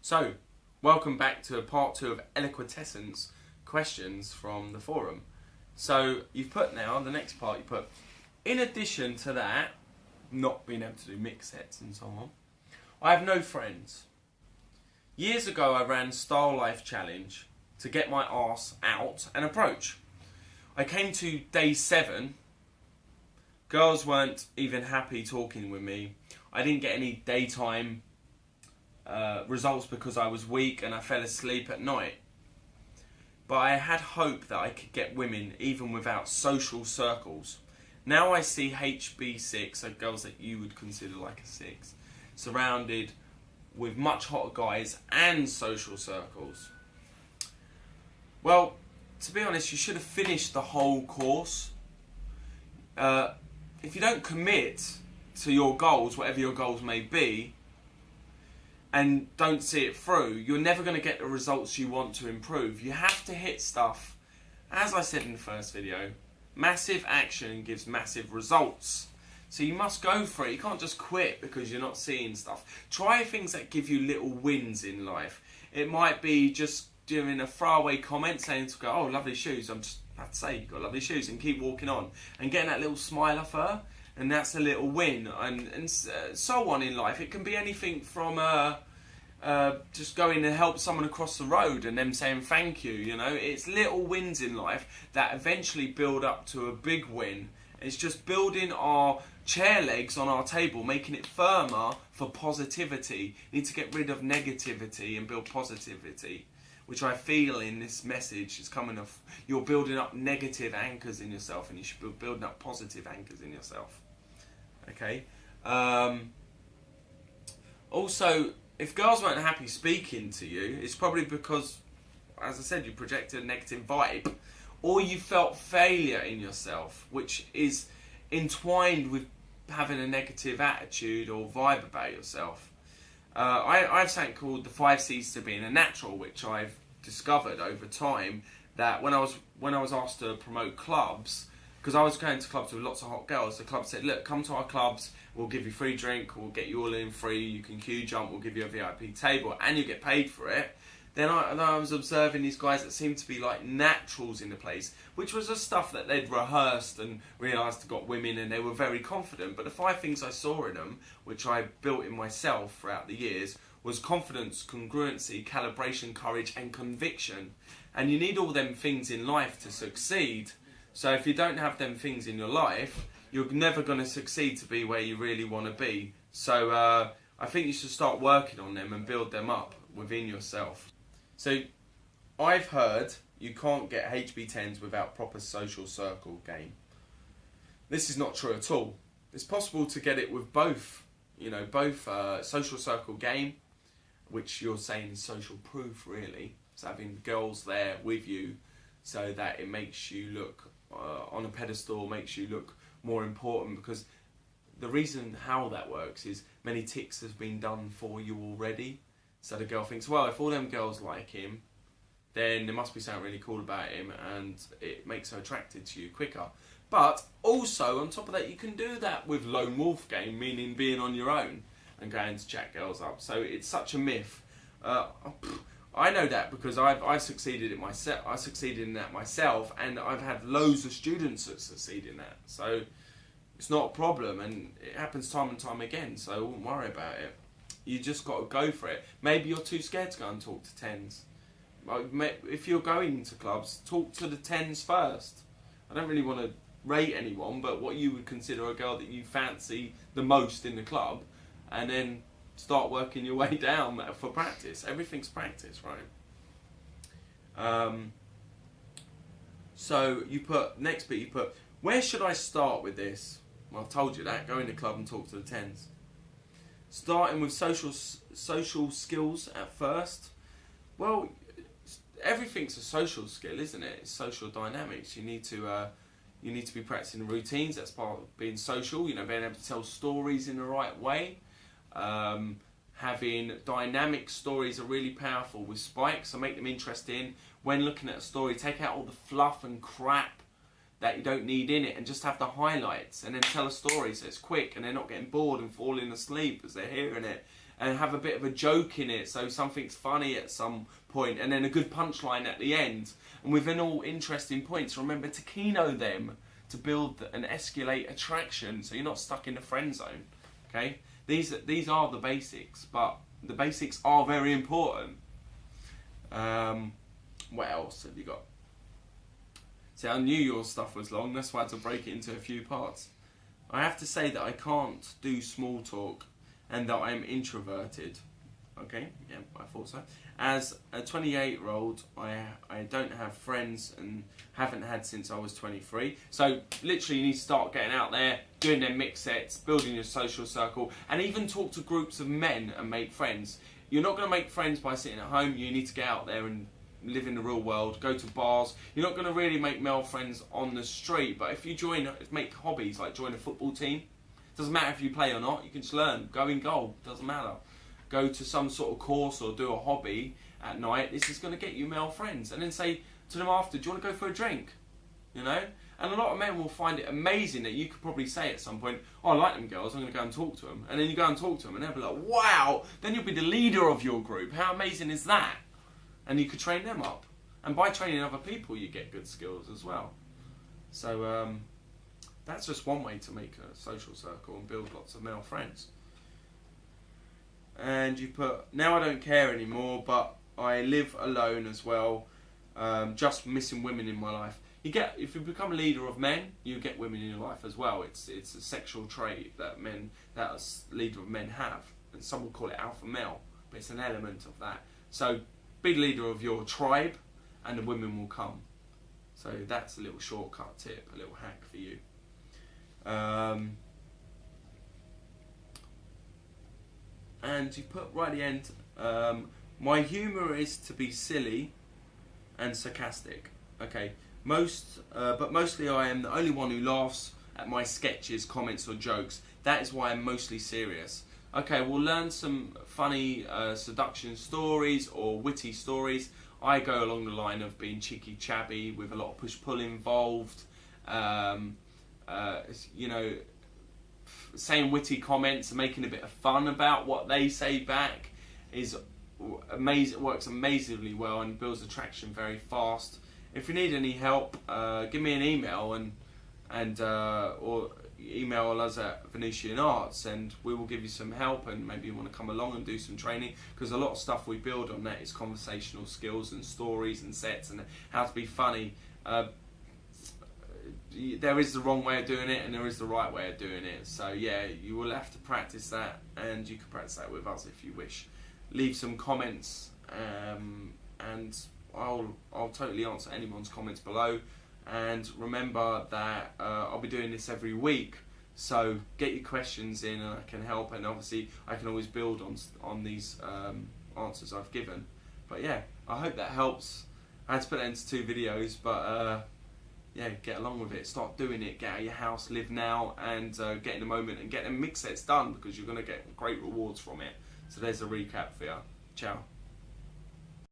So, welcome back to part 2 of Eloquentessence questions from the forum. So, you've put now, the next part you put, in addition to that, not being able to do mix sets and so on, I have no friends. Years ago I ran Style Life Challenge to get my arse out and approach. I came to day 7, girls weren't even happy talking with me. I didn't get any daytime results because I was weak and I fell asleep at night. But I had hope that I could get women even without social circles. Now I see HB6, so girls that you would consider like a 6, surrounded with much hotter guys and social circles. Well, to be honest, you should have finished the whole course. If you don't commit to your goals, whatever your goals may be, and don't see it through, you're never going to get the results you want to improve. You have to hit stuff, as I said in the first video, massive action gives massive results. So you must go for it. You can't just quit because you're not seeing stuff. Try things that give you little wins in life. It might be just doing a throwaway comment saying to go, oh, lovely shoes. I'm just have to say, you've got lovely shoes, and keep walking on. And getting that little smile off her, and that's a little win. And so on in life. It can be anything from just going to help someone across the road and them saying thank you, you know. It's little wins in life that eventually build up to a big win. It's just building our chair legs on our table, making it firmer for positivity. You need to get rid of negativity and build positivity, which I feel in this message is coming off. You're building up negative anchors in yourself, and you should be building up positive anchors in yourself. Okay. Also, if girls weren't happy speaking to you, it's probably because, as I said, you projected a negative vibe, or you felt failure in yourself, which is entwined with having a negative attitude or vibe about yourself. I have something called the 5 C's to being a natural, which I've discovered over time, that when I was asked to promote clubs, because I was going to clubs with lots of hot girls, the club said, look, come to our clubs, we'll give you free drink, we'll get you all in free, you can queue jump, we'll give you a VIP table, and you get paid for it. Then I was observing these guys that seemed to be like naturals in the place, which was the stuff that they'd rehearsed and realised got women, and they were very confident. But the 5 things I saw in them, which I built in myself throughout the years, was confidence, congruency, calibration, courage, and conviction. And you need all them things in life to succeed. So if you don't have them things in your life, you're never going to succeed to be where you really want to be. So I think you should start working on them and build them up within yourself. So I've heard you can't get HB10s without proper social circle game. This is not true at all. It's possible to get it with both, both social circle game, which you're saying is social proof really. So having girls there with you so that it makes you look on a pedestal, makes you look more important, because the reason how that works is many ticks has been done for you already. So the girl thinks, well, if all them girls like him, then there must be something really cool about him, and it makes her attracted to you quicker. But also, on top of that, you can do that with lone wolf game, meaning being on your own and going to chat girls up. So it's such a myth. I know that because I've succeeded in myself. I succeeded in that myself, and I've had loads of students that succeed in that. So it's not a problem, and it happens time and time again. So I wouldn't worry about it. You just got to go for it. Maybe you're too scared to go and talk to 10s. If you're going to clubs, talk to the 10s first. I don't really want to rate anyone, but what you would consider a girl that you fancy the most in the club, and then start working your way down for practice. Everything's practice, right? So you put, next bit you put, where should I start with this? Well, I've told you that. Go in the club and talk to the 10s. Starting with social skills at first. Well, everything's a social skill, isn't it? It's social dynamics. You need to be practicing routines. That's part of being social. Being able to tell stories in the right way. Having dynamic stories are really powerful with spikes, so make them interesting. When looking at a story, take out all the fluff and crap that you don't need in it, and just have the highlights, and then tell a story so it's quick and they're not getting bored and falling asleep as they're hearing it. and have a bit of a joke in it, so something's funny at some point, and then a good punchline at the end, and within all interesting points, remember to keynote them to build and escalate attraction, so you're not stuck in the friend zone. Okay, these are the basics, but the basics are very important. What else have you got? See, I knew your stuff was long, that's why I had to break it into a few parts. I have to say that I can't do small talk and that I'm introverted. Okay, yeah, I thought so. As a 28-year-old, I don't have friends and haven't had since I was 23. So literally you need to start getting out there, doing their mix sets, building your social circle, and even talk to groups of men and make friends. You're not going to make friends by sitting at home. You need to get out there and live in the real world, go to bars. You're not going to really make male friends on the street, but if you make hobbies, like join a football team, doesn't matter if you play or not, you can just learn, go in goal, doesn't matter. Go to some sort of course or do a hobby at night, this is going to get you male friends. And then say to them after, do you want to go for a drink? You know? And a lot of men will find it amazing that you could probably say at some point, oh, I like them girls, I'm going to go and talk to them. And then you go and talk to them and they'll be like, wow, then you'll be the leader of your group. How amazing is that? And you could train them up. And by training other people, you get good skills as well. So that's just one way to make a social circle and build lots of male friends. And you put, now I don't care anymore, but I live alone as well, just missing women in my life. If you become a leader of men, you get women in your life as well. It's a sexual trait that a leader of men have, and some will call it alpha male, but it's an element of that. So be the leader of your tribe, and the women will come. So that's a little shortcut tip, a little hack for you. And you put right at the end, my humour is to be silly and sarcastic. Okay, but mostly I am the only one who laughs at my sketches, comments or jokes. That is why I'm mostly serious. Okay, we'll learn some funny seduction stories or witty stories. I go along the line of being cheeky chabby with a lot of push-pull involved. You know, saying witty comments and making a bit of fun about what they say back is amazing. Works amazingly well and builds attraction very fast. If you need any help, give me an email or email us at Venusian Arts, and we will give you some help. And maybe you want to come along and do some training, because a lot of stuff we build on that is conversational skills and stories and sets and how to be funny. There is the wrong way of doing it and there is the right way of doing it. So yeah, you will have to practice that, and you can practice that with us if you wish. Leave some comments, and I'll totally answer anyone's comments below. And remember that I'll be doing this every week, so get your questions in and I can help, and obviously I can always build on these answers I've given. But yeah, I hope that helps. I had to put that into 2 videos, but yeah, get along with it, start doing it, get out of your house, live now, and get in the moment and get them mix sets done, because you're going to get great rewards from it. So there's a recap for you. Ciao.